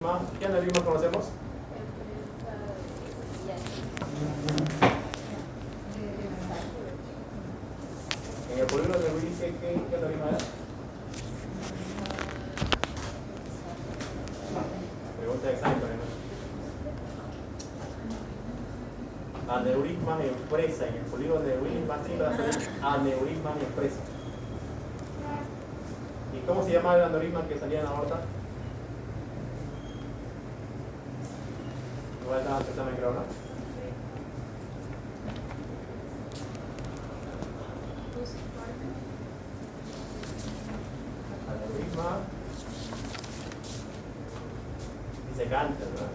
¿Qué aneurisma conocemos? En el polígono de Willis, ¿qué aneurisma era? Pregunta de examen, ¿no? Aneurisma empresa. En el polígono de Willis van siempre a salir aneurisma empresa. ¿Y cómo se llama el aneurisma que salía en la aorta? Igual estaba en examen, creo, ¿no? Aneurisma disecante, ¿verdad?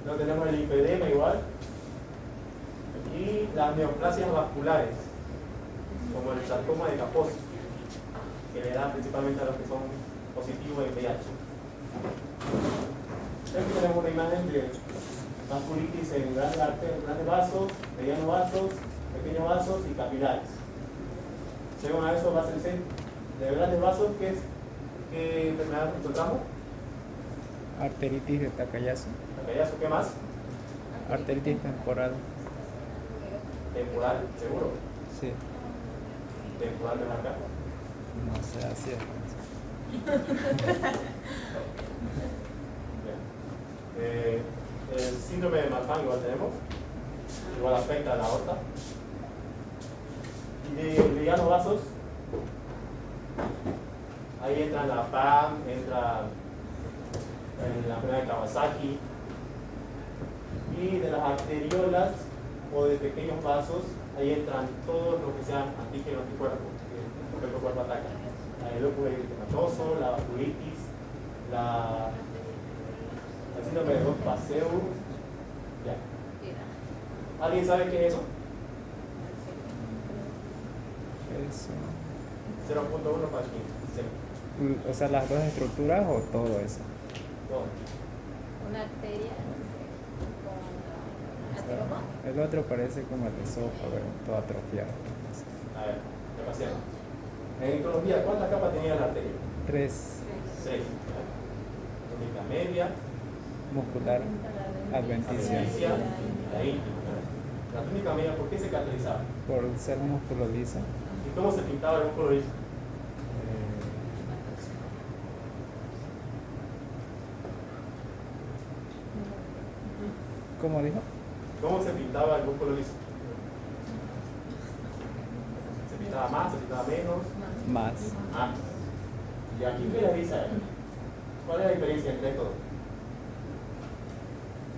Luego tenemos el lipedema igual. Y las neoplasias vasculares, como el sarcoma de Kaposi, que le da principalmente a los que son positivos en VIH. Aquí tenemos una imagen de vasculitis en grandes vasos, medianos vasos, pequeños vasos y capilares. Según a eso va a ser de grandes vasos, ¿qué enfermedad encontramos? Arteritis de Takayasu. ¿Takayasu qué más? Arteritis temporal. Temporal, ¿seguro? Sí. Temporal ven acá. No sé, así es. El síndrome de Marfan igual tenemos, igual afecta a la aorta. Y de medianos vasos, ahí entra la PAM, entra en la enfermedad de Kawasaki. Y de las arteriolas o de pequeños vasos, ahí entran todos los que sean antígenos y anticuerpos que el propio cuerpo ataca. El lóbulo eritematoso, la vasculitis, el síndrome de Pasteur. Ya. ¿Alguien sabe qué es eso? Eso. 0.1 para 15. O sea, las dos estructuras o todo eso. Todo. Una arteria con ateroma. El otro parece como el esófago, todo atrofiado. A ver, demasiado. En oncología, ¿cuántas capas tenía la arteria? 3. 6. Túnica media, Muscular. Adventicia. adventicia y la íntima. La túnica media, ¿por qué se caracterizaba? Por ser músculo liso. ¿Y cómo se pintaba el músculo liso? ¿Cómo dijo? ¿Cómo se pintaba el músculo liso? ¿Se pintaba más? ¿Se pintaba menos? Más. Ah. ¿Y aquí qué le dice a él? ¿Cuál es la diferencia entre estos dos?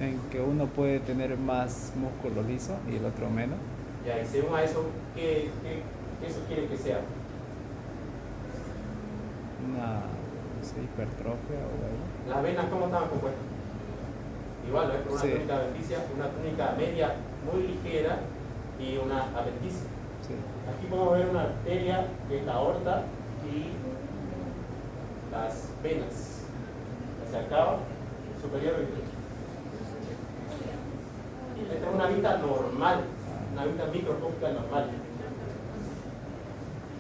En que uno puede tener más músculo liso y el otro menos. Ya, y según a eso, ¿qué eso quiere que sea? Una, no sé, hipertrofia o algo. ¿Las venas cómo estaban compuestas? Igual, ¿no? Por una Sí. túnica adventicia, una túnica media muy ligera y una adventicia. Sí. Aquí podemos ver una arteria que es la aorta y las venas hacia acá, superior y inferior. Esta es una vista normal, una vista microscópica normal.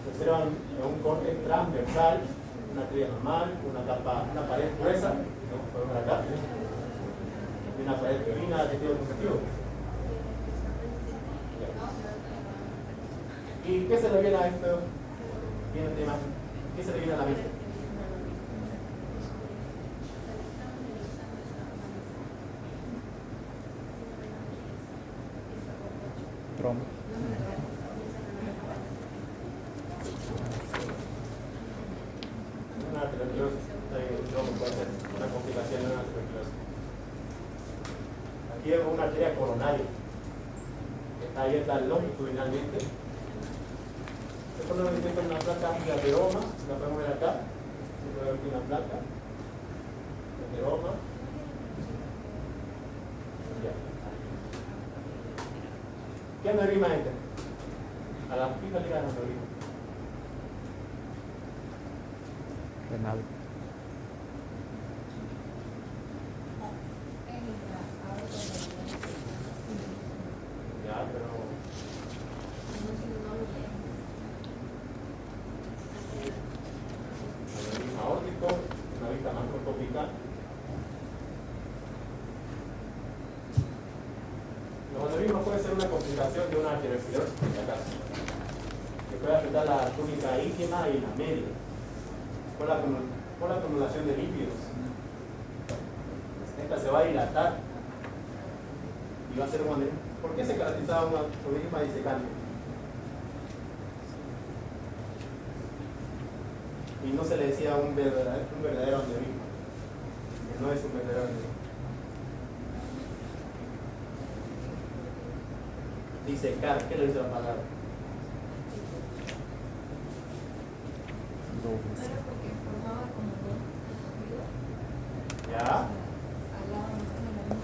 Se observan en un corte transversal, una arteria normal, una pared gruesa, ¿no? Podemos ver acá, y una pared fina de tejido conjuntivo. ¿Y qué se le viene a esto? Viene esta imagen. ¿Qué se le viene a la mente? Trombo. Una arterioesclerosis. Puede ser una complicación de una arterioesclerosis. Aquí vemos una arteria coronaria que está abierta longitudinalmente. Esto nos indica una placa de ateroma, la podemos ver acá. Se puede ver aquí una placa de ateroma. Ya. ¿Qué aneurisma es este? A la fija liga de aneurisma. Renal. Ya, pero aórtico una vista macroscópica. Los aneurismas pueden ser una complicación de una arteriosclerosis, en este caso, que puede afectar la túnica íntima y la media, por la acumulación de lípidos. Esta se va a dilatar y va a ser un aneurisma. ¿Por qué se caracterizaba un aneurisma disecante? Y no se le decía un verdadero aneurisma, que no es un verdadero aneurisma. Disecar, ¿qué le dice la palabra? No era porque formaba como dos recorridos. ¿Ya? Al lado de la misma.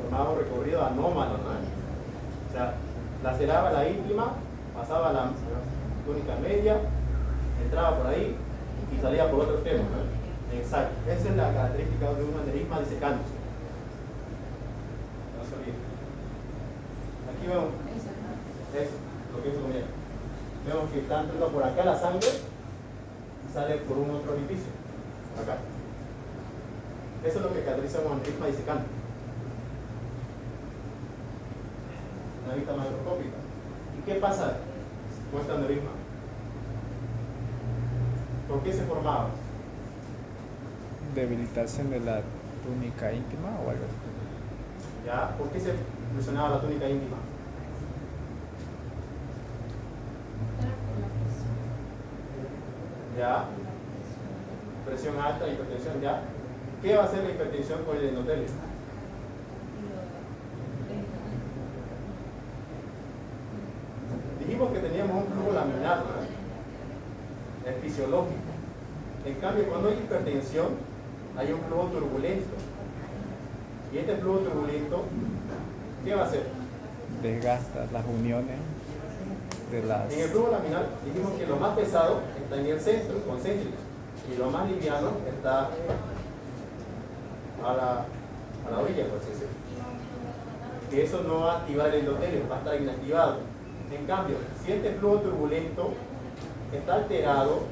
Formaba un recorrido anómalo, ¿no? O sea, laceraba la íntima, pasaba la túnica media, entraba por ahí y salía por otro extremo, ¿no? Exacto. Esa es la característica de un aneurisma disecante. No se olvide. Aquí vemos eso, lo que hizo conmigo. Vemos que está entrando por acá la sangre y sale por un otro orificio. Acá. Eso es lo que caracteriza un aneurisma disecante. Una vista macroscópica. ¿Y qué pasa con este aneurisma? ¿Por qué se formaba? Debilitación de la túnica íntima o algo así. ¿Ya? ¿Por qué se lesionaba la túnica íntima? Era por la presión. ¿Ya? Presión alta, hipertensión, ¿ya? ¿Qué va a hacer la hipertensión con el endotelio? Dijimos que teníamos un flujo laminar, ¿no? Es fisiológico. En cambio, cuando hay hipertensión, hay un flujo turbulento. Y este flujo turbulento, ¿qué va a hacer? Desgasta las uniones de las... En el flujo laminar dijimos que lo más pesado está en el centro, concéntrico, y lo más liviano está a la orilla, por así decirlo. Que eso no va a activar el endotelio, va a estar inactivado. En cambio, si este flujo turbulento está alterado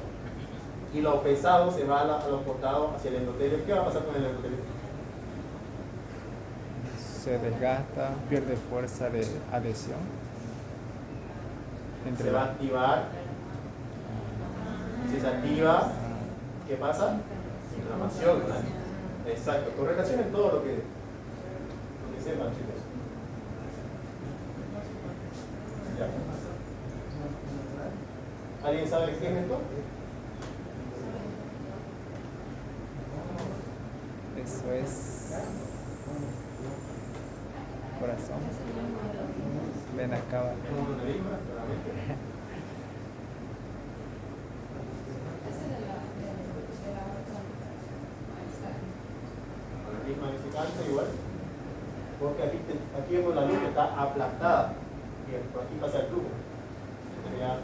y lo pesado se va a lo cortado hacia el endotelio, ¿qué va a pasar con el endotelio? Se desgasta, pierde fuerza de adhesión. Se va a activar. Si se activa, ¿qué pasa? Inflamación, ¿no? Exacto. Con relación en todo lo que sepan, chicos. Ya. ¿Alguien sabe qué es esto? Eso es corazón, vena cava. Es un aneurisma, claramente. Ese de la Aneurisma disecante igual. Porque aquí vemos la luz que está aplastada. Y por aquí pasa el flujo. Sería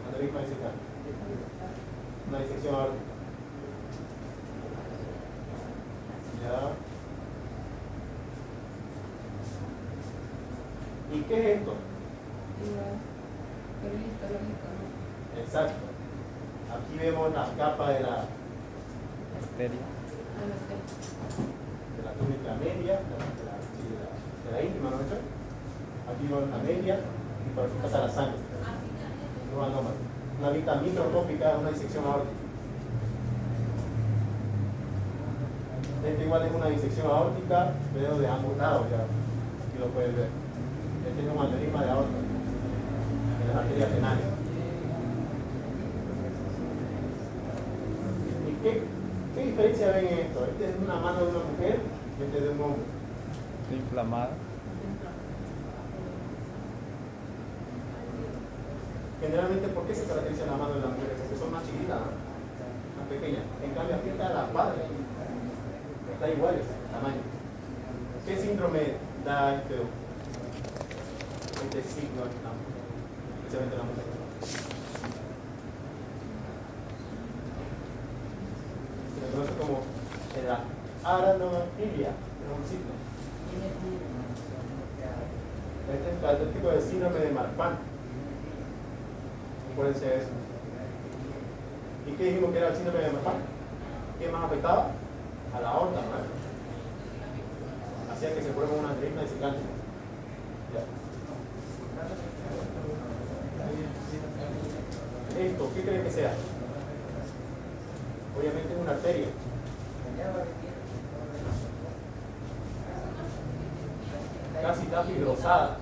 aneurisma disecante. Una disección aórtica. Ya. ¿Y qué es esto? igual, pero es histológico, ¿no? Exacto. Aquí vemos la capa de la Arteria. de la túnica media, de la íntima, ¿no? Aquí vemos la media y por aquí pasa la sangre. No anómalo. Una vista microscópica es una disección aórtica. Este igual es una disección aórtica, pero de ambos lados, ya. Aquí lo pueden ver. Este es un aneurisma de aorta en las arterias renales. ¿Y qué diferencia ven en esto? Este es una mano de una mujer y este es de un hombre. Está inflamada. Generalmente, ¿por qué se caracteriza la mano de la mujer? Porque son más chiquitas, ¿no? Más pequeñas. En cambio, aquí está la cuadra. Está igual ese tamaño. ¿Qué síndrome da este signo, especialmente la mujer? Se le conoce como la aranofilia, es un signo. Este es característico del síndrome de Marfan. Acuérdense de eso. ¿Y qué dijimos que era el síndrome de Marfan? ¿Qué más afectaba? A la aorta, ¿no? Hacía que se forme una aneurisma y se canse. Esto, ¿qué creen que sea? Obviamente es una arteria. Casi está fibrosada.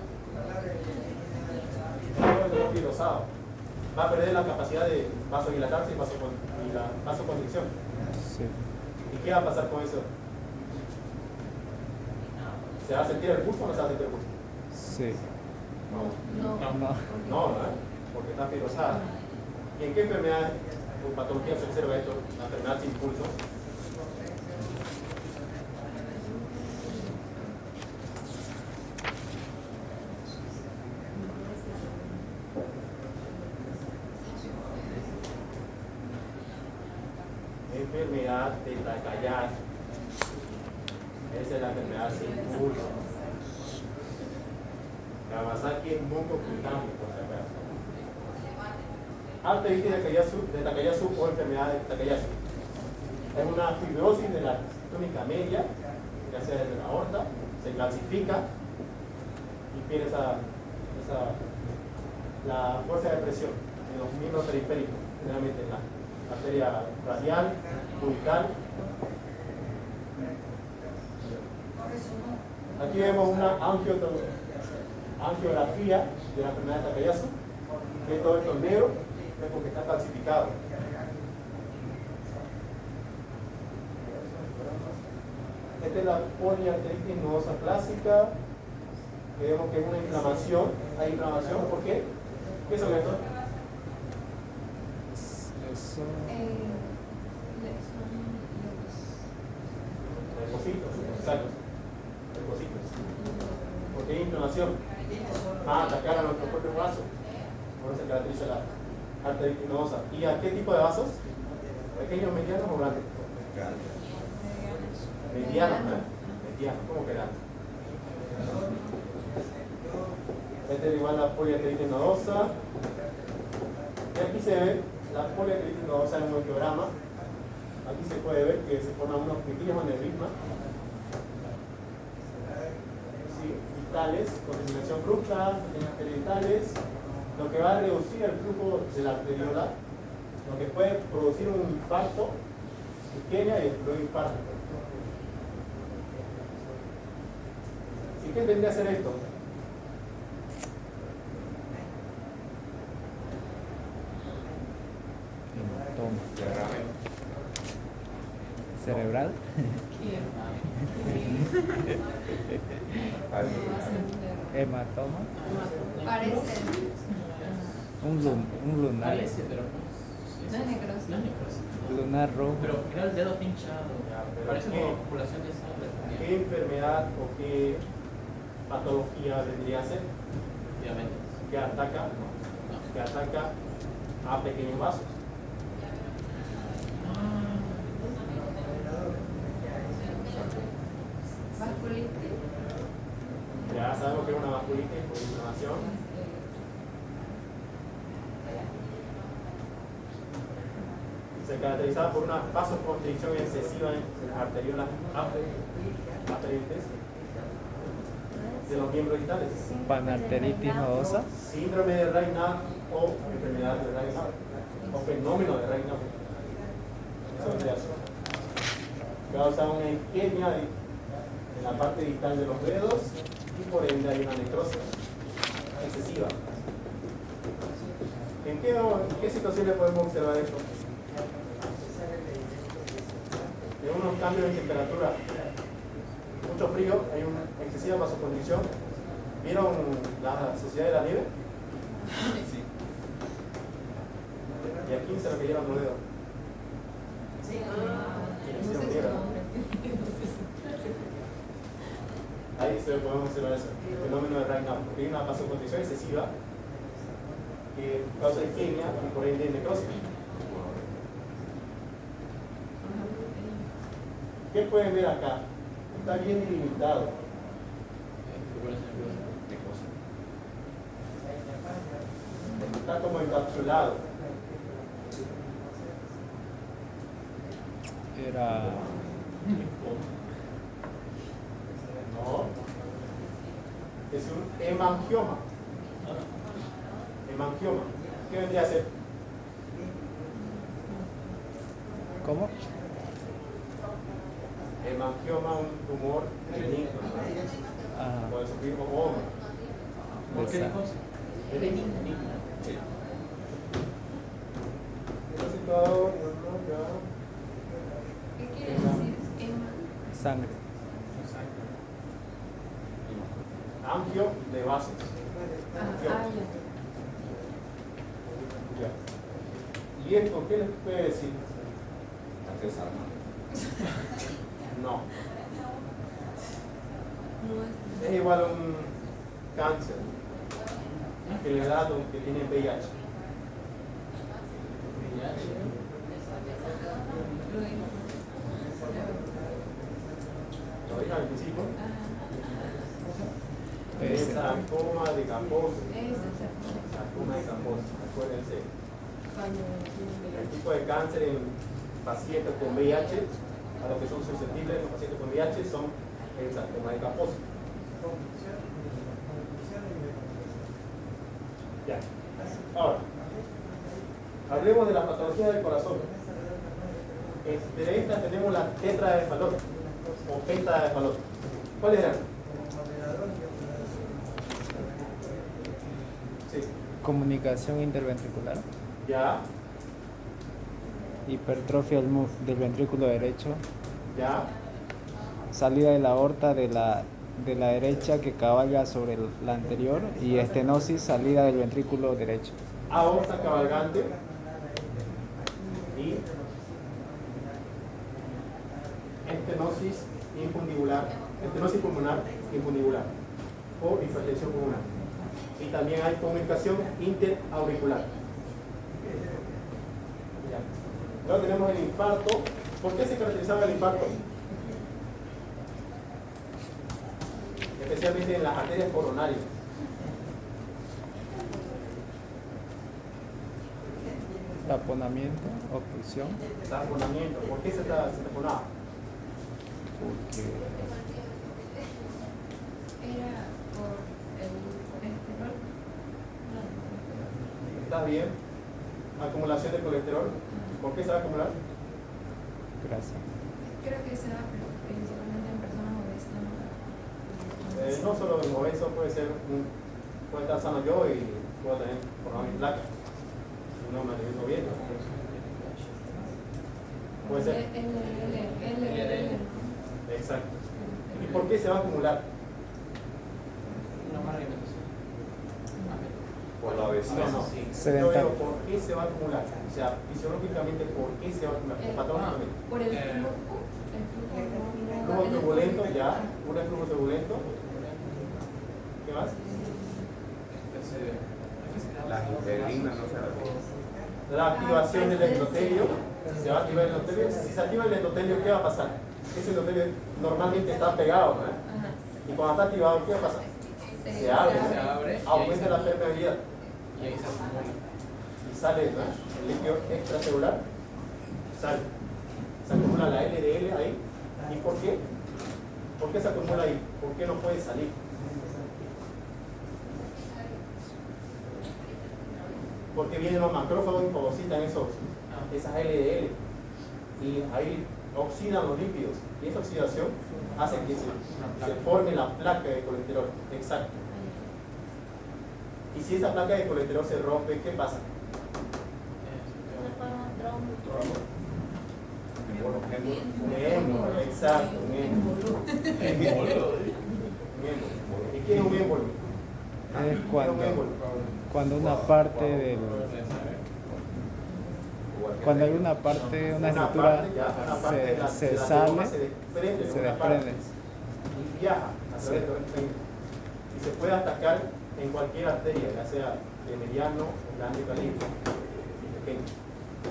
Todo está fibrosado. Va a perder la capacidad de vasodilatarse y la vasoconstricción. Sí. ¿Y qué va a pasar con eso? ¿Se va a sentir el pulso o no se va a sentir el pulso? Sí. No, porque está fibrosada. ¿Y en qué enfermedad o patología se observa esto? La enfermedad sin pulso. Enfermedad de Takayasu. Esa es la enfermedad sin pulso. Kawasaki es mucocutáneo, por si acaso. Arteritis de Takayasu o enfermedad de Takayasu. Es una fibrosis de la túnica media, ya sea desde la aorta, se calcifica y pierde la fuerza de presión en los miembros periféricos, generalmente en la arteria radial, cubital. Aquí vemos una angiografía de la enfermedad de Takayasu, que todo esto negro es porque está calcificado. Esta es la poliarteritis nodosa clásica. Vemos que es una inflamación. Hay inflamación, ¿por qué? ¿Qué son estos? Leucocitos, exacto. Leucocitos. ¿Por qué hay inflamación? Atacar a nuestro propio vaso. Por eso se caracteriza la arteritis nodosa. ¿Y a qué tipo de vasos? ¿Pequeños, medianos o grandes? Medianos, ¿no? Medianos, ¿cómo que grandes? Esta es igual la poliarteritis nodosa. Y aquí se ve la poliarteritis nodosa en un diagrama. Aquí se puede ver que se forman unos pequeños aneurismas. ¿Sí? Vitales, con terminación brusca, pequeñas arterias vitales, lo que va a reducir el flujo de la arteriola, lo que puede producir un infarto, isquemia y luego infarto. ¿Y qué tendría que hacer esto? ¿Cerebral? Hematoma. Parece. Un lunar. Parece, pero No es necrosis. Lunar rojo. pero mira el dedo pinchado. Pero Parece ¿qué? como acumulación de sangre. ¿Qué enfermedad o qué patología vendría a ser? Efectivamente. Que ataca a pequeños vasos. Vasculitis. Ya sabemos que es una vasculitis por inflamación. Se caracteriza por una vasoconstricción excesiva en las arteriolas aferentes de los miembros vitales. Panarteritis nodosa. Síndrome de Raynaud o enfermedad de Raynaud o fenómeno de Raynaud. Eso vendría a ser. Causa una isquemia en la parte distal de los dedos y por ende hay una necrosis excesiva. ¿En qué situaciones podemos observar esto? En unos cambios de temperatura, mucho frío, hay una excesiva vasoconstricción. ¿Vieron la Sociedad de la Nieve? Sí. Y aquí se lo que llevan los dedos. Sí. Y hicieron nieve. Ahí se podemos observar eso, el fenómeno de Raynaud, porque hay una vasoconstricción excesiva que causa isquemia y por ende necrosis. ¿Qué pueden ver acá? Está bien delimitado. Está como encapsulado. Era No. Es un hemangioma. Hemangioma. ¿Qué vendría a ser? ¿cómo? Hemangioma, un tumor benigno. Ah, Por eso mismooma. ¿Por qué Esa. cosa? Es benigno. Sí. Está situado en un lugar. ¿Qué quiere decir? Emma. sangre. Angio de vasos. Ah, ya. Ya. ¿Y esto qué les puede decir? No. No es. Es igual a un cáncer que le da a los que tienen VIH. Lo dijo. ¿Lo dije al principio? Ah, Es Ese. sarcoma de Kaposi. ese es el Sarcoma de Kaposi, acuérdense. cuando El tipo de cáncer en pacientes con VIH, a los que son susceptibles, los pacientes con VIH son el sarcoma de Kaposi. Ya. Ahora, hablemos de la patología del corazón. De estas tenemos la tetraencefalosis o pentaencefalosis. ¿Cuáles eran? Sí. Comunicación interventricular. Ya, Hipertrofia del ventrículo derecho. ya, Salida de la aorta de la derecha que cabalga sobre la anterior. Y estenosis, salida del ventrículo derecho. aorta cabalgante y estenosis infundibular, estenosis pulmonar infundibular o hipertensión pulmonar. Y también hay comunicación interauricular. Ya. Luego tenemos el infarto. ¿Por qué se caracterizaba el infarto? Especialmente en las arterias coronarias. Taponamiento, obstrucción. Taponamiento. ¿Por qué se taponaba? Porque era por el colesterol. ¿Está bien? Acumulación de colesterol. ¿Por qué se va a acumular? grasa. Creo que se da principalmente en personas obesas, ¿no? No solo en obeso, puede estar sano yo y puedo tener formar mi placa. Si no me alimento bien. Puede ser. LDL. Exacto. ¿Y por qué se va a acumular? Una mala alimentación. Por la obesidad. No. Sí. Yo digo, ¿por qué se va a acumular? O sea, fisiológicamente, ¿por qué se va a acumular? Patológicamente. Por el flujo. Flujo turbulento, ya. Un flujo turbulento. ¿Qué más? Las integrinas no se la La activación del endotelio. Se va a activar el endotelio. Si se activa el endotelio, ¿qué va a pasar? Ese endotelio normalmente está pegado, ¿no? Ajá. Y cuando está activado, ¿qué va a pasar? Se abre. Se abre y Aumenta ahí la permeabilidad. Y ahí se acumula. Y sale, ¿no? El líquido extracelular. Sale. Se acumula la LDL ahí. ¿Y por qué? ¿Por qué se acumula ahí? ¿Por qué no puede salir? Porque vienen los macrófagos y fagocitan esas LDL. Y ahí oxidan los lípidos. Y esa oxidación hace que se forme la placa de colesterol. Exacto. Y si esa placa de colesterol se rompe, ¿qué pasa? Un émbolo, exacto, un émbolo. ¿Y qué es un émbolo? Es ¿Qué es un émbolo? cuando una parte del cuando alguna parte, una estructura se sale, se desprende, se de una parte desprende. y viaja a través de los intestinos. Y se puede atacar en cualquier arteria, ya sea de mediano, grande calibre y pequeño.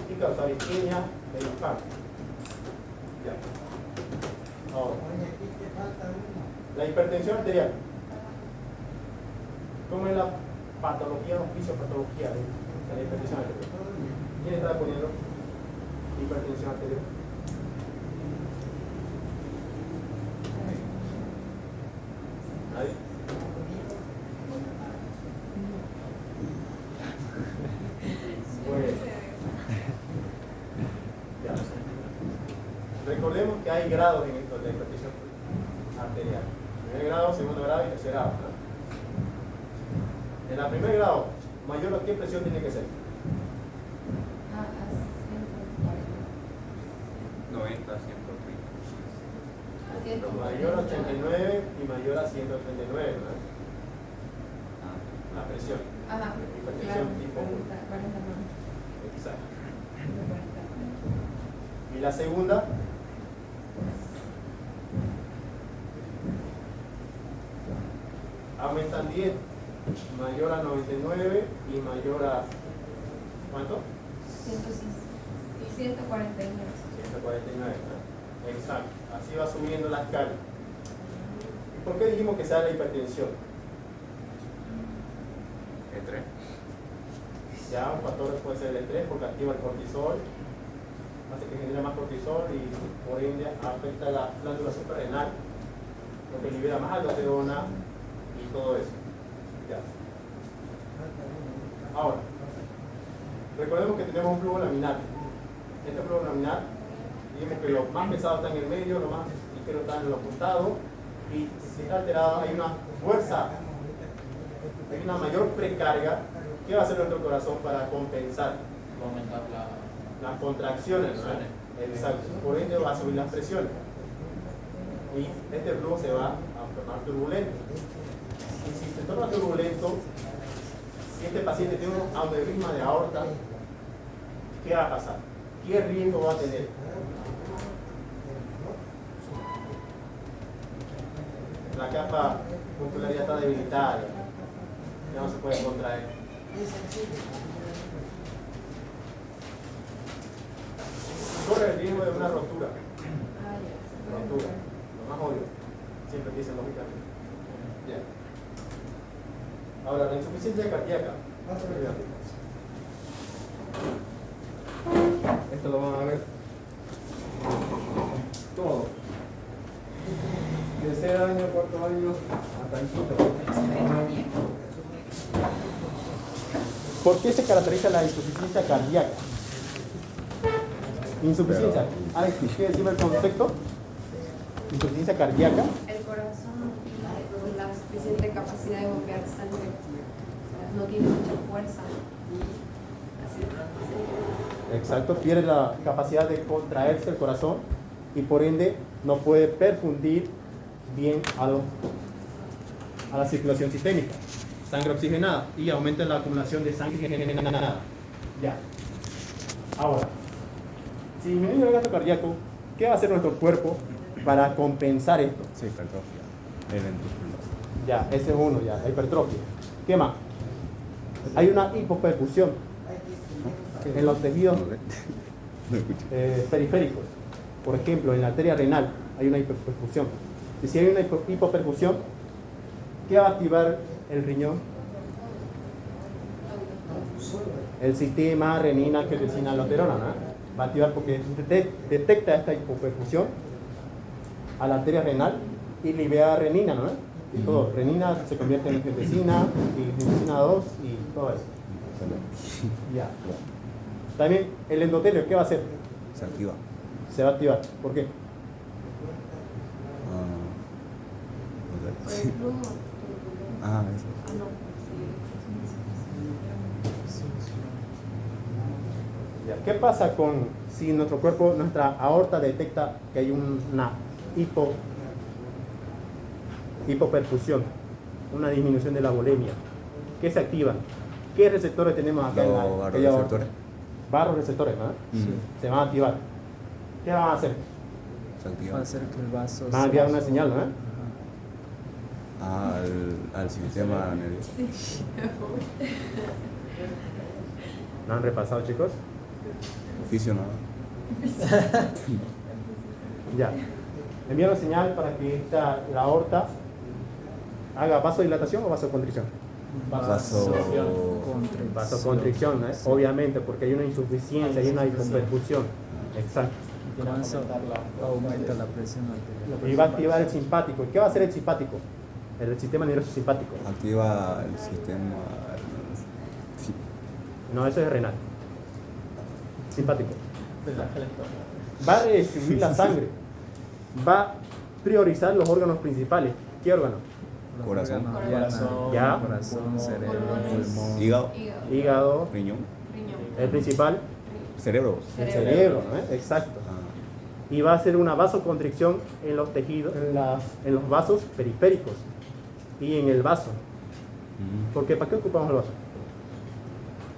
Y causar isquemia e infarto. Ya. Ahora, la hipertensión arterial. ¿Cómo es la patología o fisiopatología de la hipertensión arterial? ¿Quién está poniendo hipertensión arterial? Recordemos que hay grados en esto de hipertensión arterial. Primer grado, segundo grado y tercer grado, ¿no? En el primer grado, mayor ¿qué presión tiene que ser? A 90, 130. 140. Mayor a 89 y mayor a 139, ¿no? La presión. Ajá, Hipertensión claro, tipo 1. 40 no. Exacto. 140. Y la segunda, aumentan 10, mayor a 99 y mayor a ¿cuánto? 149. 149, ¿no? Exacto. Así va subiendo la escala. ¿Y por qué dijimos que sale la hipertensión? E3. Ya un factor puede ser el estrés porque activa el cortisol, hace que genere más cortisol y por ende afecta la glándula suprarrenal, lo que libera más aldosterona y todo eso. Ya. Ahora, recordemos que tenemos un flujo laminar. Este flujo laminar, digamos que lo más pesado está en el medio, lo más ligero está en los costados, y si está alterado hay una fuerza, hay una mayor precarga. ¿Qué va a hacer nuestro corazón para compensar? Va a aumentar Las contracciones, ¿no? Exacto. Por ende va a subir las presiones. Y este flujo se va a tornar turbulento. Y si se torna turbulento, si este paciente tiene un aneurisma de aorta, ¿qué va a pasar? ¿Qué riesgo va a tener? La capa muscular ya está debilitada, ya no se puede contraer. Corre el riesgo de una rotura. Ah, ya. Rotura, lo más obvio. Siempre dicen lógicamente. Ya. Ahora, la insuficiencia cardíaca. Esto lo van a ver todo. Tercer año, cuarto año, hasta el quinto. ¿Por qué se caracteriza la insuficiencia cardíaca? Insuficiencia. Alex, ¿quieres decirme el concepto? Insuficiencia cardíaca. El corazón no tiene la suficiente capacidad de bombear sangre. O sea, no tiene mucha fuerza. Así. Exacto, pierde la capacidad de contraerse el corazón y por ende no puede perfundir bien a la circulación sistémica. Sangre oxigenada y aumenta la acumulación de sangre oxigenada. Ya. Ahora, si disminuye el gasto cardíaco, ¿qué va a hacer nuestro cuerpo para compensar esto? Sí, hipertrofia. El ventrículo. Ya, ese es uno, ya, la hipertrofia. ¿Qué más? Hay una hipoperfusión en los tejidos No escuché. periféricos. Por ejemplo, en la arteria renal hay una hipoperfusión. Y si hay una hipoperfusión, ¿qué va a activar el riñón? El sistema renina, angiotensina, aldosterona, ¿no? Va a activar porque detecta esta hipoperfusión a la arteria renal y libera renina, ¿no? Y todo, renina se convierte en angiotensina y angiotensina 2 y todo eso. Ya. También el endotelio, ¿qué va a hacer? Se activa. Se va a activar. ¿Por qué? No Por sé. el flujo turbulento. Eso. Ah, no. Ya. ¿Qué pasa con si nuestro cuerpo, nuestra aorta detecta que hay una hipoperfusión, una disminución de la volemia? ¿Qué se activa? ¿Qué receptores tenemos acá en la Los aquella aorta? receptores. Barros receptores, ¿no? Sí. Se van a activar. ¿Qué van a hacer? Se activa. Va a hacer que el vaso Van a enviar una señal, ¿no? Al sistema nervioso. ¿No han repasado, chicos? Oficio, ¿no? Ya. Envía una señal para que la aorta haga vasodilatación o vasoconstricción. Vasoconstricción, ¿no? Obviamente, porque hay una insuficiencia, hay una hipoperfusión. Exacto. Con eso aumenta la presión arterial. Y va a activar el simpático. ¿Qué va a hacer el simpático? El sistema nervioso simpático. Activa el sistema. Sí. No, eso es renal. Simpático. va a redistribuir la sangre, va a priorizar los órganos principales. ¿Qué órganos? Corazón. Ya. Corazón, cerebro, Pulmones. pulmón. Hígado. Hígado, Riñón. Riñón. el principal, Cerebro. el cerebro, ¿eh? Exacto. Ah, Y va a hacer una vasoconstricción en los tejidos, en los vasos periféricos y en el vaso. Porque ¿para qué ocupamos el vaso?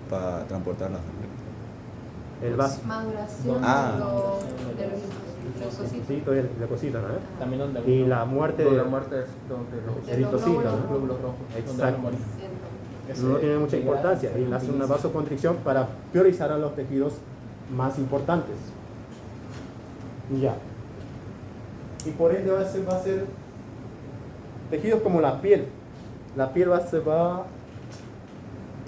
para transportar la sangre. El vaso. Maduración Ah. de los leucocitos. Sí, todavía la cosita, ¿no? También donde Y la muerte donde de la muerte es donde los De los eritrocitos, glóbulos ¿no? glóbulos rojos. donde Exacto. van a morir. No tiene mucha importancia. Y hace una vasoconstricción para priorizar a los tejidos más importantes. Ya. Y por ende va a ser tejidos como la piel. La piel se va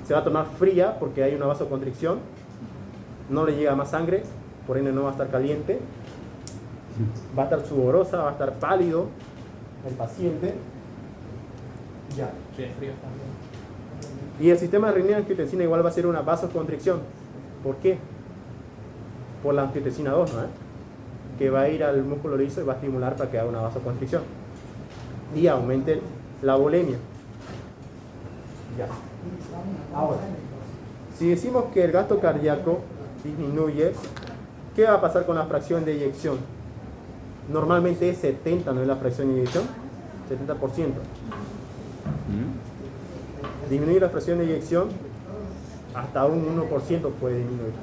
a tornar fría porque hay una vasoconstricción. No le llega más sangre, por ende no va a estar caliente. Va a estar sudorosa, va a estar pálido el paciente. Ya. Sí, frío también. Y el sistema de renina-angiotensina igual va a ser una vasoconstricción. ¿Por qué? Por la angiotensina 2, ¿no? Que va a ir al músculo liso y va a estimular para que haga una vasoconstricción. Y aumente la volemia. Ya. Ahora, si decimos que el gasto cardíaco disminuye, ¿qué va a pasar con la fracción de eyección? Normalmente es 70, ¿no es la fracción de eyección? 70%. Disminuir la fracción de eyección hasta un 1% puede disminuir.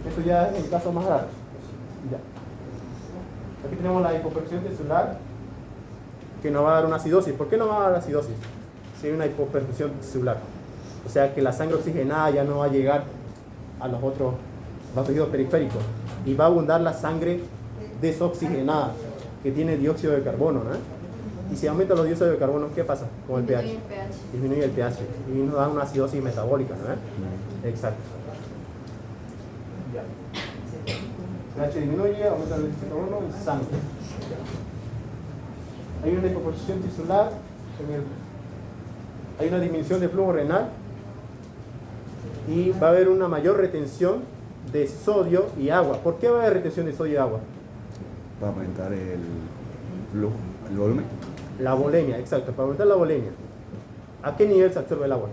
Esto ya es el caso más raro. Ya. Aquí tenemos la hipoperfusión tisular que nos va a dar una acidosis. ¿Por qué nos va a dar acidosis? Si hay una hipoperfusión tisular. O sea que la sangre oxigenada ya no va a llegar a los otros tejidos periféricos y va a abundar la sangre desoxigenada que tiene dióxido de carbono, ¿no? Y si aumentan los dióxidos de carbono, ¿qué pasa con el pH? Disminuye el pH. Disminuye el pH y nos da una acidosis metabólica, ¿no? Exacto. Ya. pH disminuye, aumenta el dióxido de carbono y sangre. Hay una hipoperfusión tisular, hay una disminución de flujo renal y va a haber una mayor retención de sodio y agua. ¿Por qué va a haber retención de sodio y agua? Va a aumentar el flujo, el volumen. La volemia, exacto, para aumentar la volemia. ¿A qué nivel se absorbe el agua?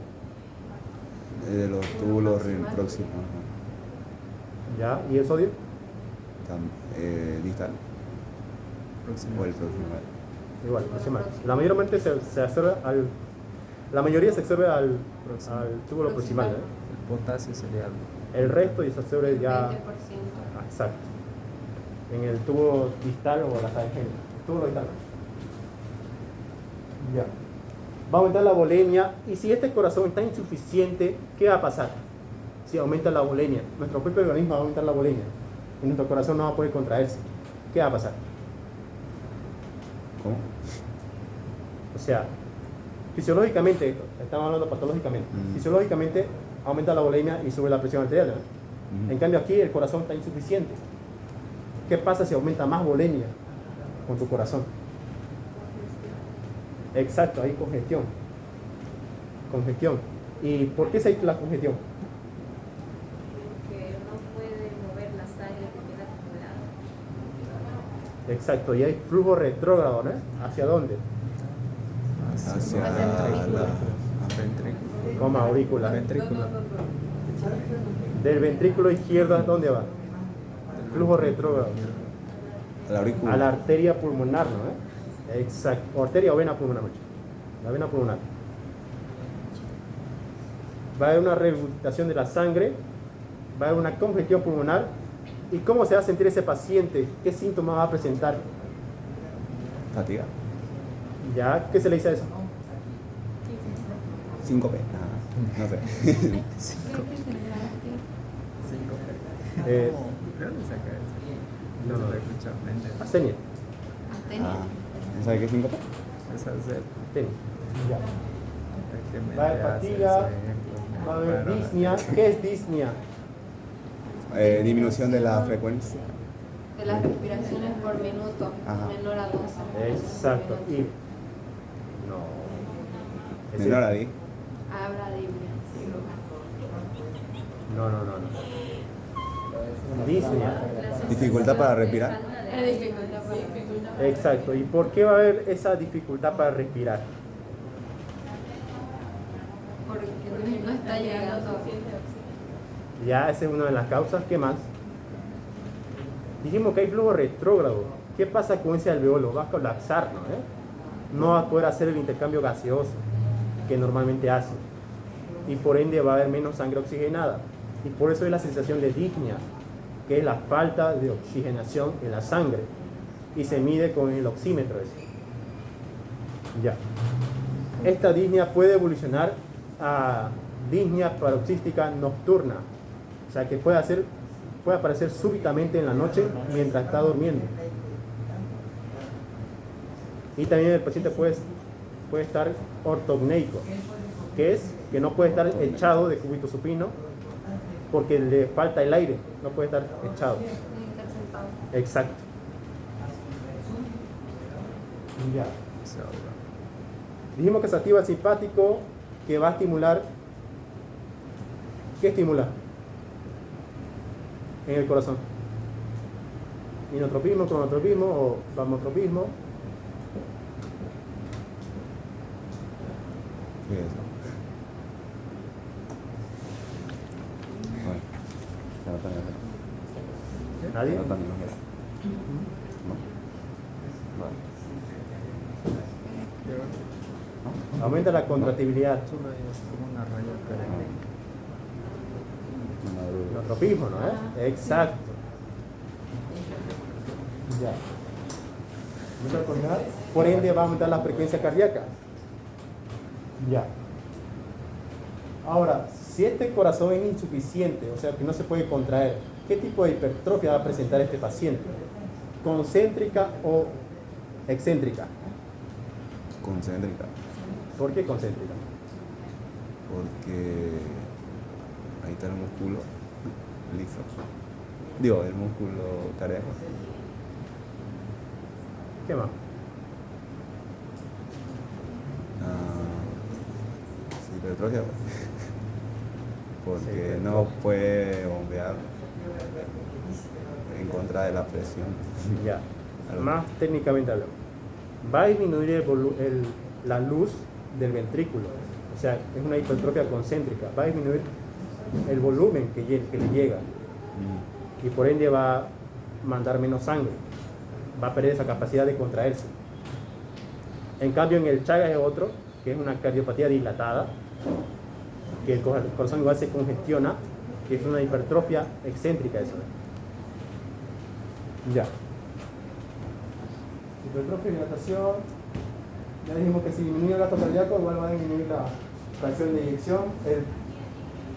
De los túbulos próximos. ¿Ya? ¿Y el sodio? Distal. O el proximal. Igual, proximal. La mayoría se absorbe la mayoría se absorbe al túbulo proximal, ¿eh? El potasio sería algo. El resto y se absorbe ya. 20%. Exacto. En el tubo distal o la sangre. Túbulo distal. Ya. Va a aumentar la volemia. Y si este corazón está insuficiente, ¿qué va a pasar? Si aumenta la volemia, nuestro propio organismo va a aumentar la volemia y nuestro corazón no va a poder contraerse. ¿Qué va a pasar? ¿Cómo? O sea, fisiológicamente, estamos hablando patológicamente, fisiológicamente aumenta la volemia y sube la presión arterial, ¿no? En cambio aquí el corazón está insuficiente. ¿Qué pasa si aumenta más volemia con tu corazón? Exacto, hay congestión. Congestión. ¿Y por qué se hay la congestión? Que no puede mover la sangre que queda acumulada. Exacto, y hay flujo retrógrado, ¿no? ¿Hacia dónde? Hacia ventrículo. Como aurícula. Ventrículo. Del ventrículo izquierdo, ¿a dónde va? Flujo retrógrado. la aurícula. A la arteria pulmonar, ¿no? Exacto. Arteria o vena pulmonar, mucho. La vena pulmonar. Va a haber una regurgitación de la sangre, va a haber una congestión pulmonar. ¿Y cómo se va a sentir ese paciente? ¿Qué síntomas va a presentar? Fatiga. ¿Ya? ¿Qué se le dice a eso? Síncope. No sé. Eh, ¿De dónde saca eso? No, No lo he escuchado. Astenia. Astenia. ¿No sabe qué es síncope? Esa es el Astenia. Ya. que me Va a haber hace fatiga, ese ejemplo. va a haber disnea. ¿Qué es disnea? Disminución de la frecuencia. De las respiraciones por minuto, Ajá. menor a 12. Exacto. Y no. Ese- Menor a 10. Abra Biblia. No. Disnea. Dificultad para respirar. Es dificultad para Exacto. ¿Y por qué va a haber esa dificultad para respirar? porque no está llegando. Ya, esa es una de las causas. ¿Qué más? Dijimos que hay flujo retrógrado. ¿Qué pasa con ese alveolo? Va a colapsar, ¿no? No va a poder hacer el intercambio gaseoso que normalmente hace. Y por ende va a haber menos sangre oxigenada. Y por eso es la sensación de disnea, que es la falta de oxigenación en la sangre. Y se mide con el oxímetro ese. Ya. Esta disnea puede evolucionar a disnea paroxística nocturna. O sea que puede aparecer súbitamente en la noche mientras está durmiendo. Y también el paciente puede estar ortopneico, que es que no puede estar echado de cúbito supino porque le falta el aire, no puede estar echado. Tiene que estar sentado. Exacto. Ya. Dijimos que se activa el simpático, que va a estimular. ¿Qué estimula? En el corazón. Inotropismo, cronotropismo o vamotropismo. ¿Qué es eso? Bueno, ¿Nadie? no tan exagerado. No. Aumenta la contractibilidad. Es como una raya que Inotropismo, ¿no? Exacto. Ya. Aumenta la contractibilidad, por ende va a aumentar la frecuencia cardíaca. Ya. Ahora, si este corazón es insuficiente, o sea que no se puede contraer, ¿qué tipo de hipertrofia va a presentar este paciente? ¿Concéntrica o excéntrica? Concéntrica. ¿Por qué concéntrica? Porque ahí está el músculo liso. Digo, el músculo cardíaco. ¿Qué más? Sí, hipertrofia. Porque Sí, no puede bombear en contra de la presión. Ya. Más técnicamente hablando, va a disminuir la luz del ventrículo. O sea, es una hipertrofia concéntrica. Va a disminuir el volumen que le llega. Y por ende va a mandar menos sangre. Va a perder esa capacidad de contraerse. En cambio, en el Chagas es otro, que es una cardiopatía dilatada, que el corazón igual se congestiona, que es una hipertrofia excéntrica eso. Ya. Hipertrofia y dilatación. Ya dijimos que si disminuye el gasto cardíaco, igual va a disminuir la fracción de eyección, el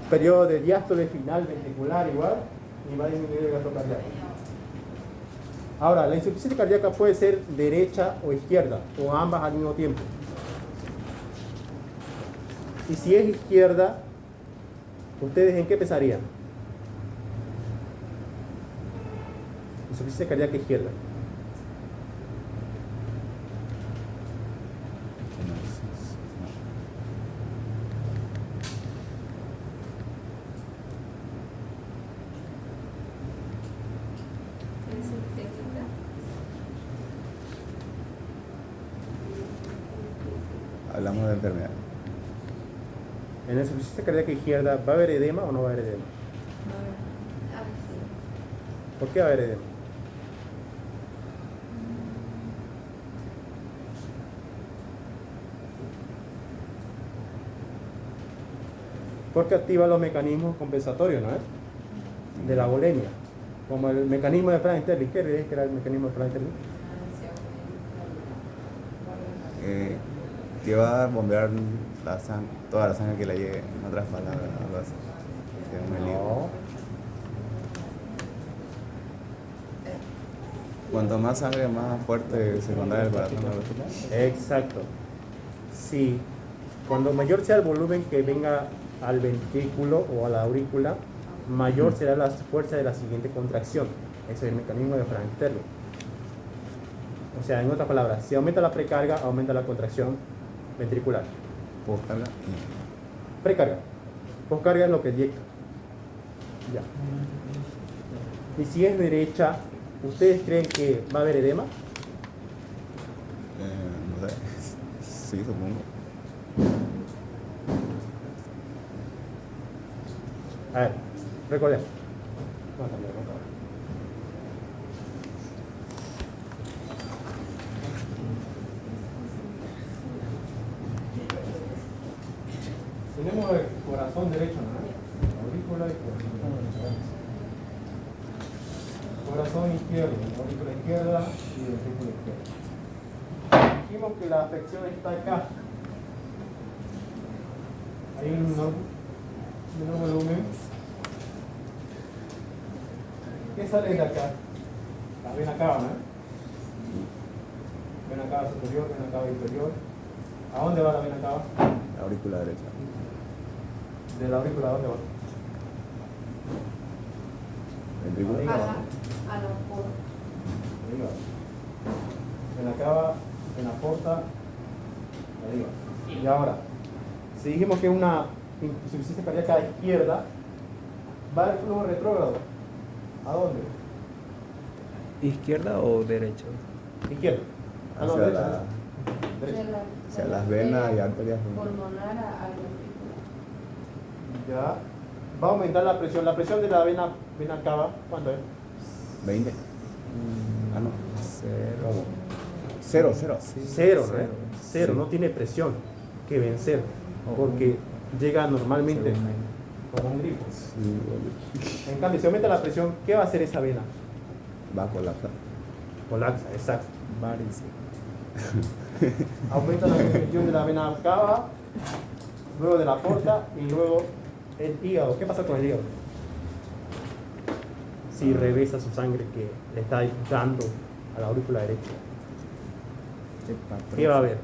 periodo de diástole final ventricular igual, y va a disminuir el gasto cardíaco. Ahora, la insuficiencia cardíaca puede ser derecha o izquierda, o ambas al mismo tiempo. Y si es izquierda, ¿ustedes en qué pensarían? Insuficiencia cardíaca izquierda. Hablamos de enfermedad. En la insuficiencia cardíaca izquierda, ¿va a haber edema o no va a haber edema? ¿Por qué va a haber edema? Porque activa los mecanismos compensatorios, ¿no es? De la bulimia. Como el mecanismo de Frank-Sterling. ¿Qué crees que era el mecanismo de Frank-Sterling? Que va a bombear toda la sangre que le llegue, en otras palabras, algo así. Que me lío. No. Cuanto más sangre, más fuerte se contrae el corazón. Exacto. Sí. Cuando mayor sea el volumen que venga al ventrículo o a la aurícula, mayor será la fuerza de la siguiente contracción. Ese es el mecanismo de Frank-Sterling. O sea, en otras palabras, si aumenta la precarga, aumenta la contracción ventricular. Postcarga. Precarga. Postcarga es lo que eyecta. Ya. Y si es derecha, ¿ustedes creen que va a haber edema? No sé. Sí, supongo. A ver, recordemos. No, también, no, tenemos el corazón derecho, ¿no? Aurícula y corazón. Corazón izquierdo, aurícula izquierda y ventrículo izquierdo. Dijimos que la afección está acá. Hay un menor volumen. ¿Qué sale de acá? La vena cava, ¿no? Vena cava superior, vena cava inferior. ¿A dónde va la vena cava? La aurícula derecha. ¿De la aurícula a dónde va? Ventrículo. Arriba. A los poros. Arriba. Vena cava, vena porta, arriba. Y ahora, si dijimos que es una insuficiencia cardíaca izquierda, va el flujo retrógrado. ¿A dónde? ¿Izquierda o derecha? Izquierda. Ah, no, Hacia derecha. la- Derecha. hacia las venas y arterias. Pulmonar al ventrículo. Ya. Va a aumentar la presión. La presión de la vena cava, ¿cuánto es? 20. Ah, no. Cero. ¿Cómo? Cero, cero. Sí, Cero, ¿no? Cero, Sí. no tiene presión que vencer. Porque llega normalmente Según como un grifo. Sí, bueno. En cambio, si aumenta la presión, ¿qué va a hacer esa vena? Va a colapsar. Colapsa, exacto. varices. Aumenta la congestión de la vena cava, luego de la porta y luego el hígado. ¿Qué pasa con el hígado? Si revesa su sangre que le está dando a la aurícula derecha. ¿Qué va a haber?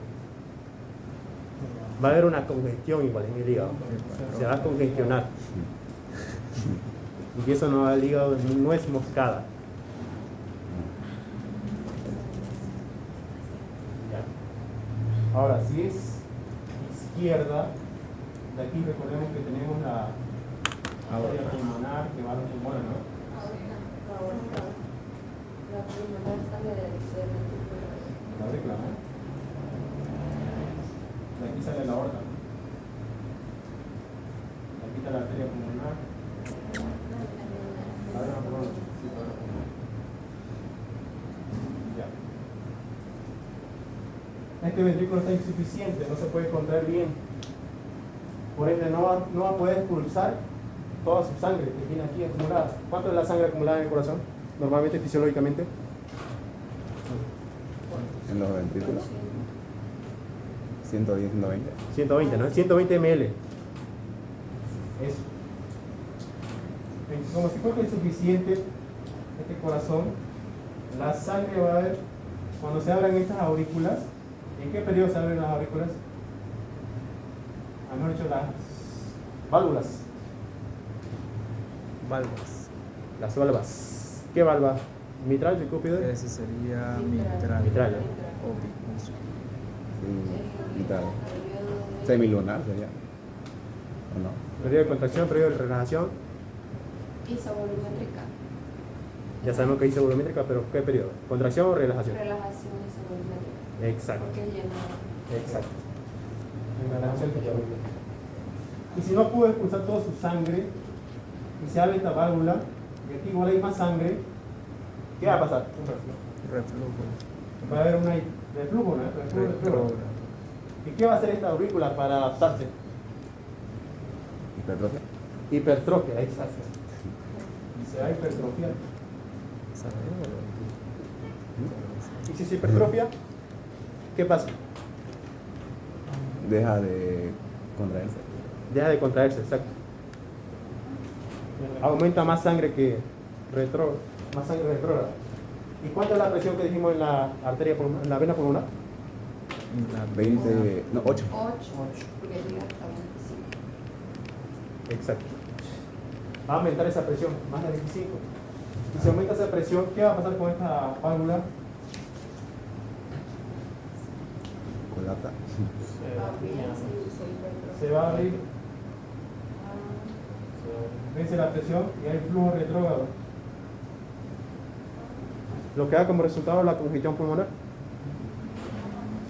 Va a haber una congestión igual en el hígado. Se va a congestionar. Y eso no va al hígado, no es moscada. Ya. Ahora, si es izquierda, de aquí recordemos que tenemos la arteria pulmonar que va a los pulmones, ¿no? La pulmonar sale del ventrículo. La aurícula, ¿no? De aquí sale la aorta, ¿no? Aquí está la arteria pulmonar. La vena pulmonar. Sí, la vena pulmonar. Ya. Este ventrículo está insuficiente, no se puede contraer bien. Por ende, no va a poder expulsar toda su sangre que tiene aquí acumulada. ¿Cuánto es la sangre acumulada en el corazón? Normalmente, fisiológicamente. En los ventrículos. 110, 120. 120, ¿no? 120 ml. Eso. Como si fuera insuficiente este corazón, la sangre va a haber, cuando se abran estas aurículas, ¿en qué periodo se abren las aurículas? Mejor dicho, las válvulas. Valvas. Las valvas. ¿Qué valva? ¿Mitral, tricúpido? Ese sería Mitral. mitral. Mitral, ¿no? O bicuso. Sí, mitad. Semilunar sería. ¿O no? Periodo de contracción, periodo de relajación. Isovolumétrica. Ya sabemos que dice volumétrica, pero ¿qué periodo? ¿Contracción o relajación? Relajación isovolumétrica. Exacto. Porque es lleno. Exacto. En relación fisiológica. Y si no pudo expulsar toda su sangre y se abre esta válvula, y aquí igual hay más sangre, ¿qué va a pasar? Un reflujo. Reflujo. Va a haber un reflujo, ¿no? Reflujo. Retrógrado. ¿Y qué va a hacer esta aurícula para adaptarse? Hipertrofia. Hipertrofia, exacto. Se va a hipertrofiar. ¿Sabes? Y si se hipertrofia, ¿qué pasa? Deja de contraerse. Deja de contraerse, exacto. Aumenta más sangre que más sangre retrógrada. ¿Y cuánto es la presión que dijimos en la arteria en la vena pulmonar? 20, no, 8. 8. Porque llega hasta 25. Exacto. Va a aumentar esa presión, más de 25. Y si aumenta esa presión, ¿qué va a pasar con esta válvula? vence la presión y hay flujo retrógrado. Lo que da como resultado la congestión pulmonar.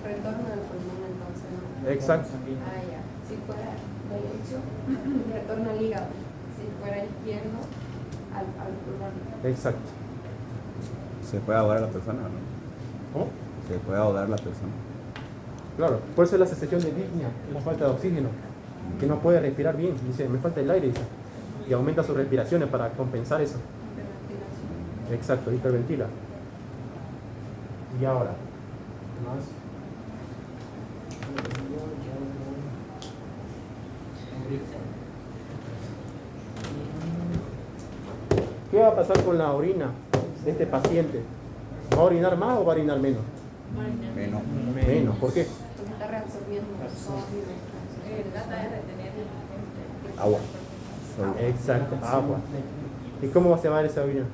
Retorno al pulmón entonces, ¿no? Exacto. Ah, ya. Si fuera derecho, retorno al hígado. Si fuera izquierdo, al pulmón. Exacto. ¿Se puede ahogar a la persona o no? ¿Cómo? ¿Se puede ahogar la persona? Claro, por eso es la sensación de disnea, la falta de oxígeno, que no puede respirar bien. Dice, me falta el aire, dice. Y aumenta sus respiraciones para compensar eso. Hiperventilación. Exacto, hiperventila. Y ahora, más. ¿Qué va a pasar con la orina de este paciente? ¿Va a orinar más o va a orinar menos? Menos. Menos, ¿por qué? Porque está reabsorbiendo sólido. Trata de retener Agua. Exacto, agua. ¿Y cómo se va a ver esa orina?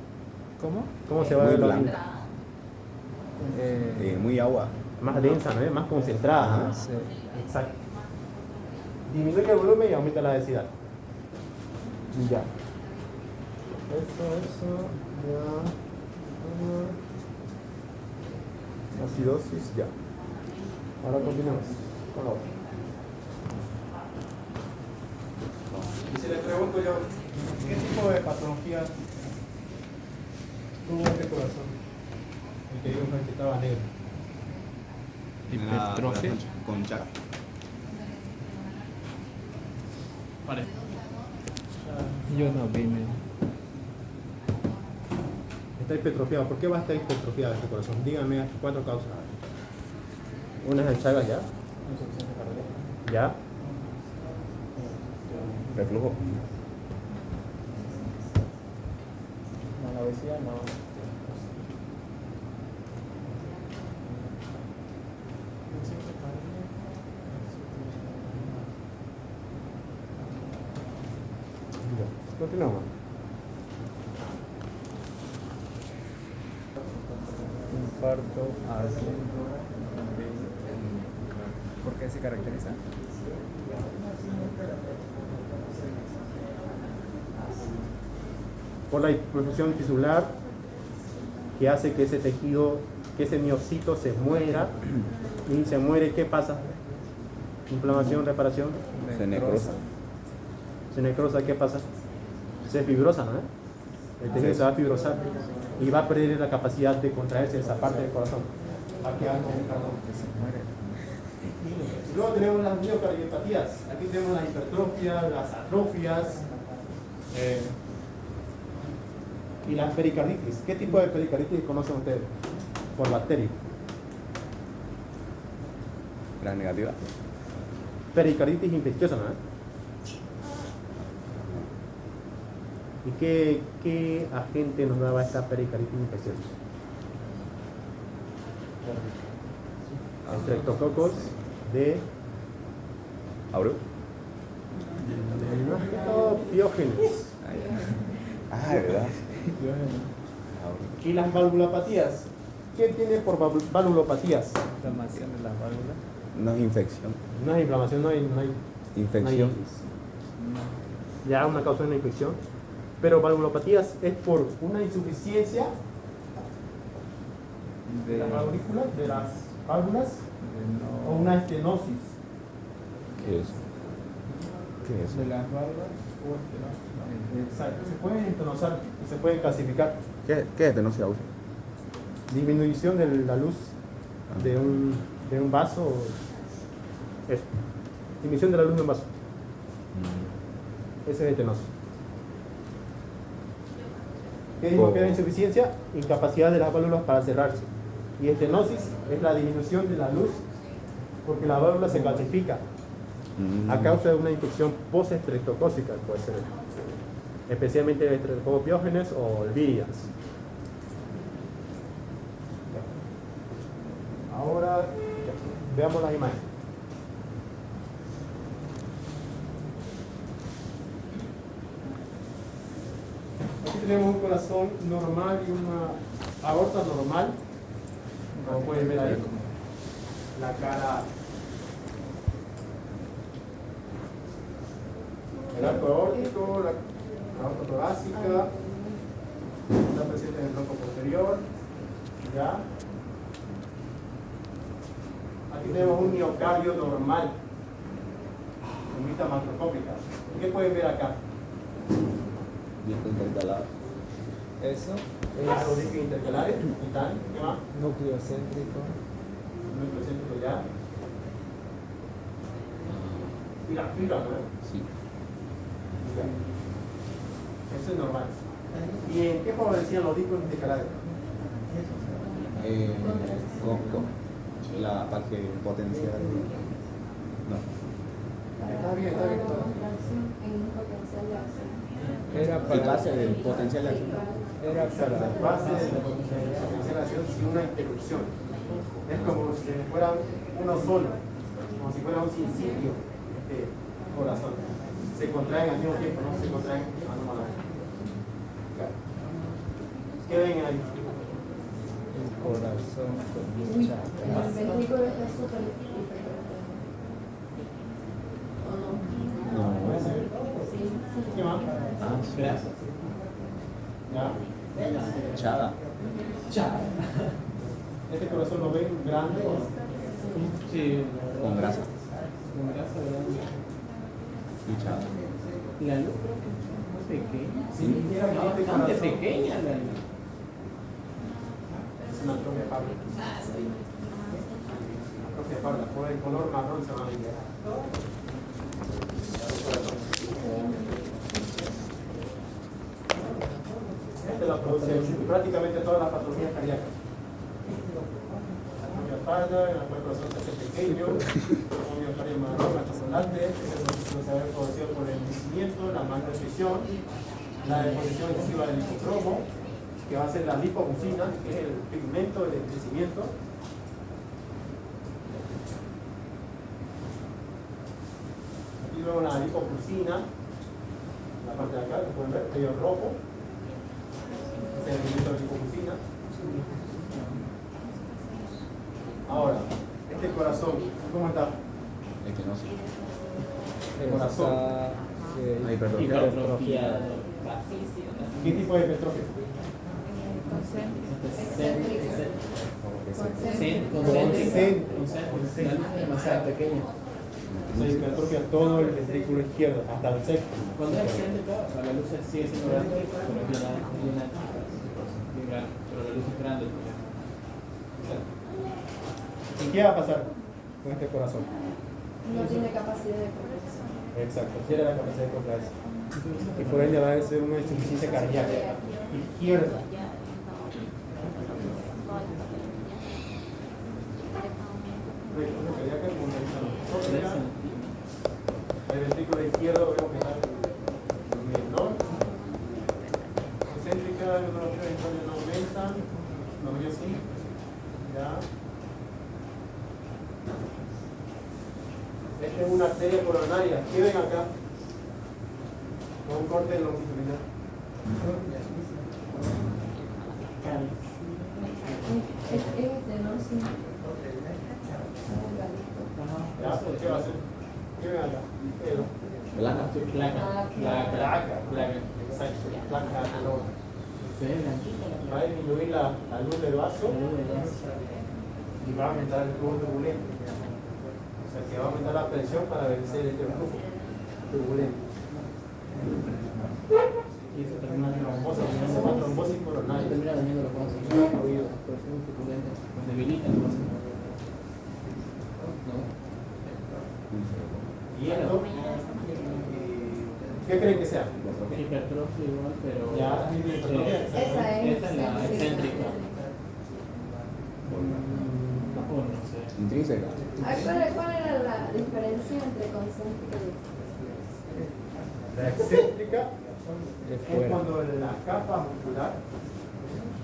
¿Cómo? ¿Cómo se va a Muy ver la blanca. orina? Muy agua. Más densa, ¿no? Más concentrada, ¿no? Sí. Exacto. Disminuye el volumen y aumenta la densidad. Ya. Eso, ya. Acidosis, ya. Ahora continuamos con la otra. Y si les pregunto yo, ¿qué tipo de patología tuvo este corazón? El que dijo que estaba negro. Hipertrofia. Con Chac. Yo no vine. Está hipertrofiado. ¿Por qué va a estar hipertrofiado este corazón? Díganme 4 causas. Una es el Chagas, ¿ya? ¿Ya? Reflujo. No, la obesidad no. Ya. Continuamos. Infarto, así. ¿Por qué se caracteriza? Por la hiperfusión tisular que hace que ese tejido, que ese miocito se muera y se muere, ¿qué pasa? Inflamación, reparación, Se necrosa. se necrosa, ¿qué pasa? Se fibrosa, ¿no? El tejido se va a fibrosar y va a perder la capacidad de contraerse esa parte del corazón. Va a quedar como un cardón. Que se muere. Y luego tenemos las miocardiopatías. Aquí tenemos las hipertrofias, las atrofias y las pericarditis. ¿Qué tipo de pericarditis conocen ustedes? Por bacteria. La negativa. Pericarditis infecciosa, ¿no? ¿Y qué agente nos daba esta pericarditis infecciosa? Streptococos de Aureo. Piógenes. Ah, de verdad. Y las valvulopatías. ¿Qué tiene por valvulopatías? Inflamación de las válvulas. No es infección. No hay inflamación, no hay Infección. ya una causa de una infección. Pero valvulopatías es por una insuficiencia de las valvículas, de las válvulas, o una estenosis. ¿Qué es? ¿Qué es? de las válvulas o estenosis. Exacto, se pueden estenosar y se pueden clasificar. ¿Qué es estenosis? Disminución de la luz de un vaso. Eso. Disminución de la luz de un vaso. Ese es estenosis. ¿Qué digo que era insuficiencia? Incapacidad de las válvulas para cerrarse. Y estenosis es la disminución de la luz porque la válvula se calcifica a causa de una infección postestreptocócica, puede ser especialmente el Streptococcus pyogenes o el virians. Ahora veamos las imágenes. Aquí tenemos un corazón normal y una aorta normal, como pueden ver ahí. La cara, el arco aórtico, la aorta torácica, está presente en el tronco posterior, ¿ya? Aquí tenemos un miocardio normal, con vistas macroscópicas. ¿Qué pueden ver acá? Disco intercalado. Eso Los discos intercalares, están, ¿qué más? núcleo céntrico. Núcleo céntrico ya. Y las fibras, ¿no? Sí. Ya. Eso es normal. ¿Y en qué favorecían los discos intercalares? La parte potencial. No. Está bien, está bien. En un potencial de acción. Era El para, base del potencial de acción. era para La base de la potencialización sin una interrupción. Es como si fuera uno solo, como si fuera un sinsitio corazón. Se contraen al mismo tiempo, no se contraen anómalamente. ¿Qué ven ahí? el corazón con Uy, dicha. el ventrículo está súper hipertrofiado. ¿O no? No. ¿Puede ser? Sí, sí. ¿Qué más? Gracias. ¿Ya? Chada. ¿Este corazón lo ven grande o no? Sí, Con grasa. con grasa grande. Y chada. La luz creo que es muy pequeña. Sí, mira que este Bastante corazón pequeña la luz. es una atrofia parda. Atrofia parda, por el color marrón se va a ver. Esta es la producción, prácticamente todas las patologías cardíacas. Atrofia parda, en la cual el corazón se hace pequeño, miocardio marrón, chocolate, se va a ver producido por el envejecimiento, la malnutrición, la deposición excesiva del lipocromo, que va a ser la lipofuscina, que es el pigmento del envejecimiento. Aquí luego la lipofuscina, la parte de acá, que pueden ver, medio rojo. Este es el pigmento de lipofuscina. Ahora, este corazón, ¿cómo está? Es que no sé. El corazón. Está, Ay, perdón. Hipertrofiada. ¿Qué tipo de hipertrofia? Concéntrica. Demasiado pequeña. Se hipertrofia todo el ventrículo izquierdo, hasta el sexto. Cuando es excéntrica, o sea, la luz sigue siendo grande, pero es bien grande. Pero la luz es grande. ¿Y qué va a pasar con este corazón? No tiene capacidad de protección. Exacto, tiene la capacidad de contraerse. Y por ende va a ser una insuficiencia cardíaca izquierda. Insuficiencia cardíaca con la el ventrículo izquierdo vemos que está menor. Concéntrica, los ventrículos no aumentan, no yo sí. Ya. Esta es una arteria coronaria. ¿Qué ven acá? Con un corte longitudinal. Este no sí. ¿Ya? ¿Qué va a hacer? ¿Qué ven acá? Pelo. Blanca. Placa. Exacto. Placa. Va a disminuir la luz del vaso y va a aumentar el flujo turbulento. O sea que va a aumentar la presión para vencer este flujo turbulento. Y eso termina Trombosis, se llama trombosis coronaria. termina dañando los vasos. Por eso es turbulento. Pues debilita los vasos. Y esto, ¿qué creen que sea? Hipertrofia igual, pero. Ya, tiene hipertrofia. Esa es. Esta es la excéntrica. O no sé. Intrínseca. ¿Cuál era la diferencia entre concéntrica y excéntrica? La excéntrica de es fuera. cuando la capa muscular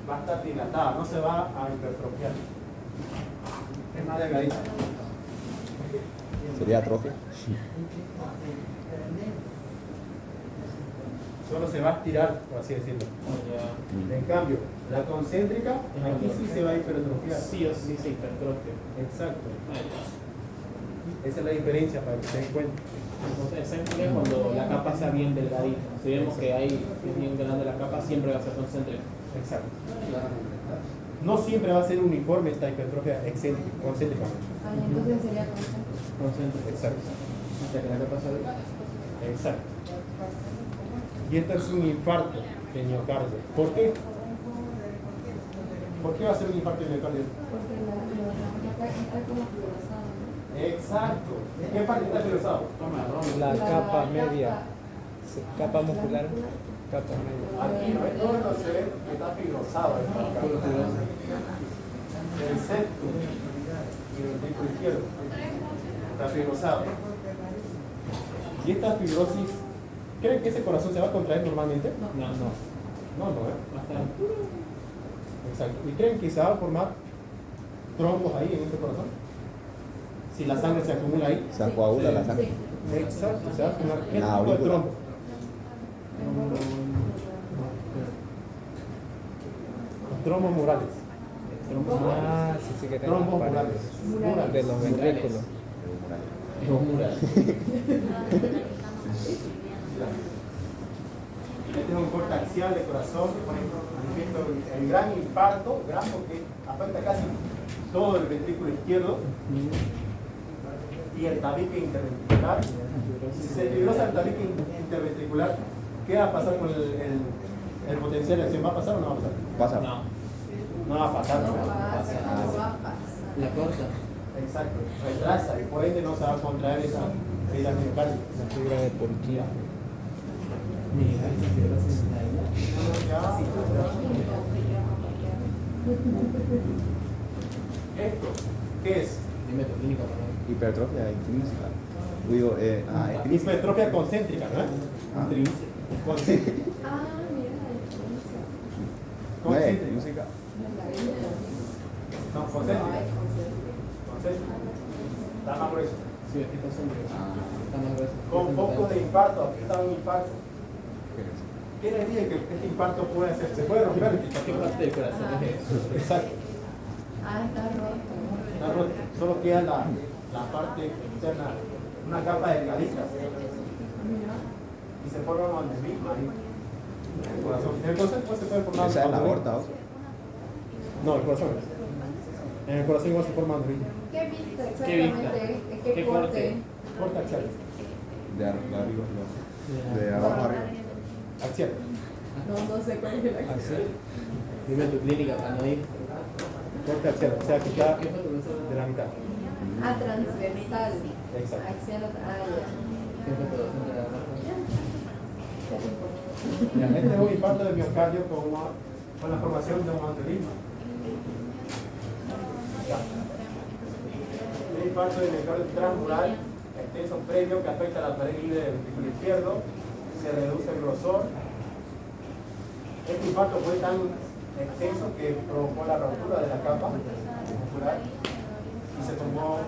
va a estar dilatada, no se va a hipertrofiar. Es más delgadita. Sería atrofia. Solo se va a estirar, por así decirlo. En cambio, la concéntrica, aquí sí se va a hipertrofiar. Sí o sí se hipertrofia. Exacto. Esa es la diferencia para que se den cuenta. Entonces, excéntrica es cuando la capa sea bien delgadita. Si vemos que hay que es bien grande la capa, siempre va a ser concéntrica. Exacto. No siempre va a ser uniforme esta hipertrofia concéntrica. Entonces sería constante. Concéntrica. Exacto. Hasta que la capa sea delgada. Exacto. Y esto es un infarto de miocardio. ¿Por qué? ¿Por qué va a ser un infarto de miocardio? Porque está como fibrosado, ¿no? Exacto. ¿Qué parte está fibrosado? La capa media, capa muscular, capa media. Aquí no es todo no se ve que está fibrosado el miocardio. El septum y el ventrículo izquierdo está fibrosado. Y esta fibrosis, ¿creen que ese corazón se va a contraer normalmente? No. No, Hasta Exacto. ¿Y creen que se va a formar trombos ahí en este corazón? Si la sangre se acumula ahí. Se coagula la sangre. Exacto, se va a formar. ¿Qué La tipo de aurícula. trombo? Trombos murales. Ah, sí, que tengo Trombos las murales. paredes de los ventrículos. Este es un corte axial de corazón que pone manifiesto el gran infarto, gran porque afecta casi todo el ventrículo izquierdo y el tabique interventricular. Si se fibrosa el tabique interventricular, ¿qué va a pasar con el potencial de acción? ¿Va a pasar o no va a pasar? Pasa. No. No va a pasar. No ¿no? va a pasar. La corta. Exacto, retrasa y por ende no se va a contraer esa miocardio. La fibra de Purkinje. ¿Esto qué es? Dime tu clínica, por favor. Hipertrofia intrínseca. Digo, extrínseca. Hipertrofia concéntrica, ¿no? Concéntrica. Ah, mira la diferencia. No es Concéntrica. extrínseca. No, No, concéntrica. es concentrica. Concéntrica. Está más grueso. Sí, aquí está sólido. Ah, Está más grueso. Con poco de infarto, aquí está un infarto. ¿qué es? ¿Qué les dije que este infarto puede ser? Se puede romper el ¿Qué infarto. parte del corazón es eso? Exacto. Ah, está roto. Está roto. Solo queda la parte externa, una capa delgadita. Mira. Y se forma un aneurisma ahí. En el corazón. En el corazón pues, se puede formar Esa es la aneurisma. aorta, ¿o? No, el corazón. En el corazón igual se forma aneurisma. ¿Qué vista ¿Qué vista? exactamente? ¿Qué ¿Qué corte? corte? Corte axial. De arriba, de abajo arriba. Axial. No sé cuál es la Así. Dime tu clínica para no ir. Corte axial. O sea que está ¿Qué fue tu profesor? de la mitad. Ah, transversal. Exacto. Axial. Ah, ya. ¿Qué fue tu docente de la raza? Este es un infarto de miocardio con la formación de un aneurisma. El infarto de miocardio transmural, extenso previo que afecta a la pared libre del ventrículo izquierdo, se reduce el grosor. Este infarto fue tan extenso que provocó la ruptura de la capa muscular y se formó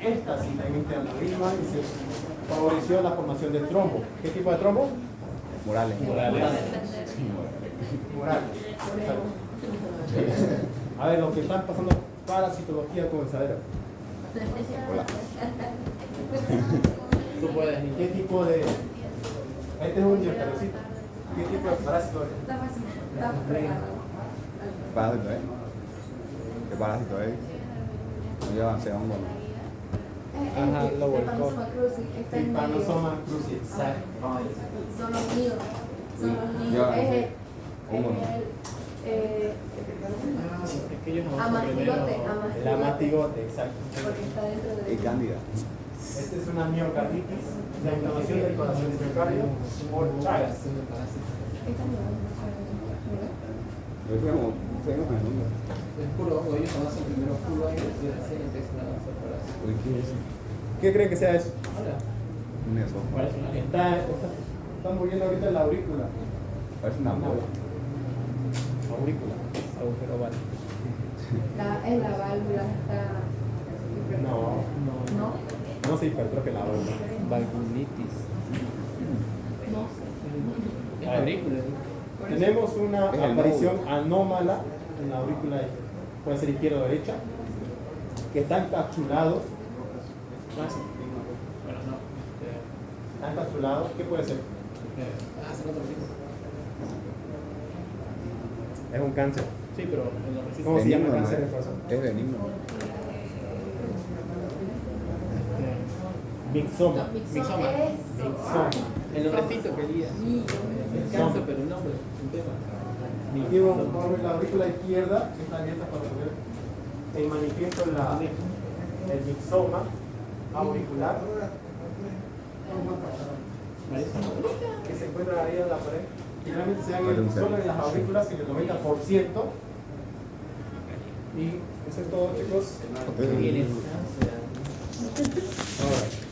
esta sintagma de aneurisma y se favoreció la formación de trombo. ¿Qué tipo de trombo? Morales. Mural. A ver, los que están pasando parasitología comenzadera. Hola. Tú puedes ir. ¿Qué tipo de...? Este es un dioscarocito. ¿Qué tipo de parásito es? Está fácil. Está fregado. Parásito, ¿eh? ¿Qué parásito es? No llevan, se van Ajá, lo volcó. Trypanosoma cruzi. Exacto. Son los nidos. Son los nidos. Ya, Es sí. el. Húngaro. Es que ellos no van a Amastigote. El amatigote, exacto. Porque está dentro de. y cándida. Esta es una miocarditis, la inflamación del corazón del miocardio por Chagas. Esta no Yo fuimos en el mundo. Es puro hongo, ellos conocen primero puro hongo y después recién empiezan a hacer corazón. Uy, ¿qué es eso? ¿Qué creen que sea eso? Ahora, Un eso. parece una gente. Están muriendo ahorita en la aurícula. Parece una bola. Aurícula. Agujero vale. En la válvula está. No, ¿No? no se hipertrofia la válvula. Valvulitis. No. Es aurícula. Tenemos una Es el aparición anómala en la aurícula, puede ser izquierda o derecha, que está encapsulado. Bueno, no. ha encapsulado, ¿qué puede ser? Hace otro tipo. Es un cáncer. Sí, pero en los recitos. ¿Cómo se llama Benigno, cáncer ¿no? de corazón? Es benigno. Mixoma. Mixoma. Mixoma. En los recitos quería. El cáncer, pero el nombre, un tema. Tiene la aurícula izquierda, que está abierta para poder en manifiesto el mixoma auricular que se encuentra arriba de la pared. Generalmente se dan solo en las aurículas en el 90%. Y eso es todo, chicos. Tiene. Ahora.